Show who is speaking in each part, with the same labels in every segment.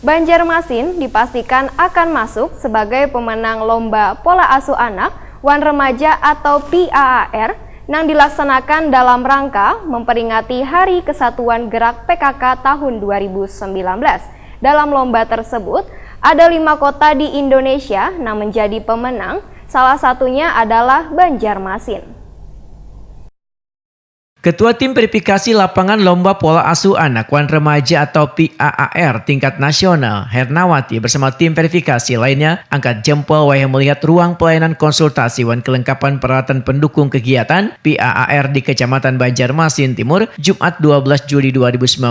Speaker 1: Banjarmasin dipastikan akan masuk sebagai pemenang Lomba Pola Asuh Anak Wan Remaja atau PAAR yang dilaksanakan dalam rangka memperingati Hari Kesatuan Gerak PKK tahun 2019. Dalam lomba tersebut, ada 5 kota di Indonesia yang menjadi pemenang, salah satunya adalah Banjarmasin.
Speaker 2: Ketua Tim Verifikasi Lapangan Lomba Pola Asuh Anak Wan Remaja atau PAAR tingkat nasional, Hernawati bersama tim verifikasi lainnya angkat jempol wayah melihat ruang pelayanan konsultasi wan kelengkapan peralatan pendukung kegiatan PAAR di Kecamatan Banjarmasin Timur, Jumat 12 Juli 2019.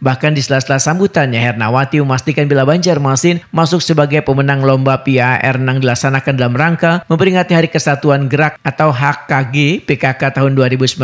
Speaker 2: Bahkan di sela-sela sambutannya, Hernawati memastikan bila Banjarmasin masuk sebagai pemenang Lomba PAAR yang dilaksanakan dalam rangka memperingati Hari Kesatuan Gerak atau HKG PKK tahun 2019.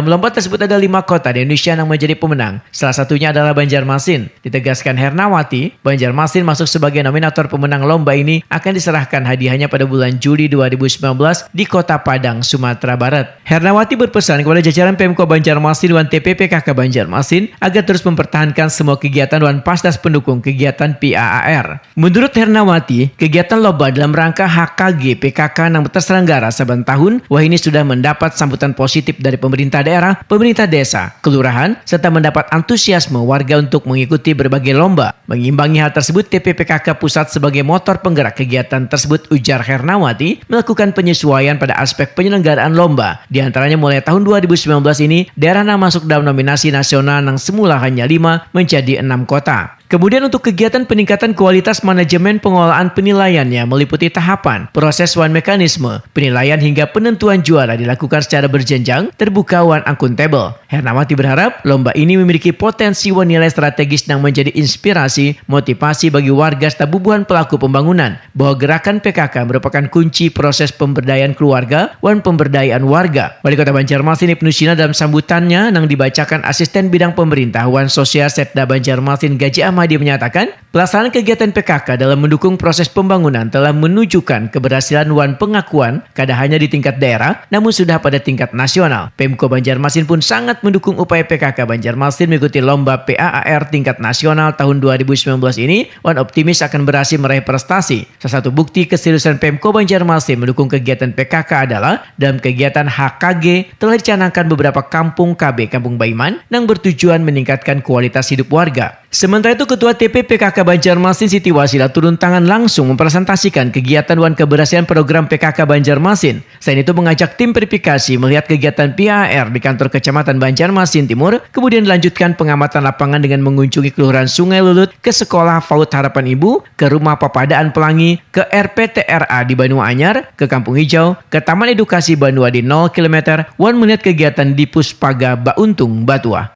Speaker 2: Dalam lomba tersebut ada 5 kota di Indonesia yang menjadi pemenang. Salah satunya adalah Banjarmasin. Ditegaskan Hernawati, Banjarmasin masuk sebagai nominator pemenang lomba ini akan diserahkan hadiahnya pada bulan Juli 2019 di Kota Padang, Sumatera Barat. Hernawati berpesan kepada jajaran Pemko Banjarmasin dan TPPKK Banjarmasin agar terus mempertahankan semua kegiatan dan pasdas pendukung kegiatan PAAR. Menurut Hernawati, kegiatan lomba dalam rangka HKG PKK yang terselenggara saban tahun, ini sudah mendapat sambutan positif dari pemerintah daerah, pemerintah desa, kelurahan, serta mendapat antusiasme warga untuk mengikuti berbagai lomba. Mengimbangi hal tersebut, TPPKK Pusat sebagai motor penggerak kegiatan tersebut, ujar Hernawati, melakukan penyesuaian pada aspek penyelenggaraan lomba. Di antaranya mulai tahun 2019 ini, daerah yang masuk dalam nominasi nasional yang semula hanya 5 menjadi 6 kota. Kemudian untuk kegiatan peningkatan kualitas manajemen pengelolaan penilaiannya meliputi tahapan, proses wan mekanisme, penilaian hingga penentuan juara dilakukan secara berjenjang, terbuka wan akuntabel. Hernawati berharap lomba ini memiliki potensi wan nilai strategis yang menjadi inspirasi, motivasi bagi warga serta bubuhan pelaku pembangunan, bahwa gerakan PKK merupakan kunci proses pemberdayaan keluarga wan pemberdayaan warga. Wali Kota Banjarmasin Ibnu Sina dalam sambutannya yang dibacakan Asisten Bidang Pemerintah wan Sosial Setda Banjarmasin Gaji Ahmad dia menyatakan, pelaksanaan kegiatan PKK dalam mendukung proses pembangunan telah menunjukkan keberhasilan wan pengakuan kada hanya di tingkat daerah, namun sudah pada tingkat nasional. Pemko Banjarmasin pun sangat mendukung upaya PKK Banjarmasin mengikuti lomba PAAR tingkat nasional tahun 2019 ini. Wan optimis akan berhasil meraih prestasi. Salah satu bukti keseriusan Pemko Banjarmasin mendukung kegiatan PKK adalah dalam kegiatan HKG telah dicanangkan beberapa kampung KB Kampung Baiman yang bertujuan meningkatkan kualitas hidup warga. Sementara itu, Ketua TPPKK Banjarmasin Siti Wasila turun tangan langsung mempresentasikan kegiatan wan keberhasilan program PKK Banjarmasin. Selain itu mengajak tim verifikasi melihat kegiatan PAAR di kantor Kecamatan Banjarmasin Timur, kemudian dilanjutkan pengamatan lapangan dengan mengunjungi Kelurahan Sungai Lulut, ke Sekolah PAUD Harapan Ibu, ke Rumah Pepadaan Pelangi, ke RPTRA di Banua Anyar, ke Kampung Hijau, ke Taman Edukasi Banua di 0 km, wan melihat kegiatan di Puspaga Bauntung, Batua.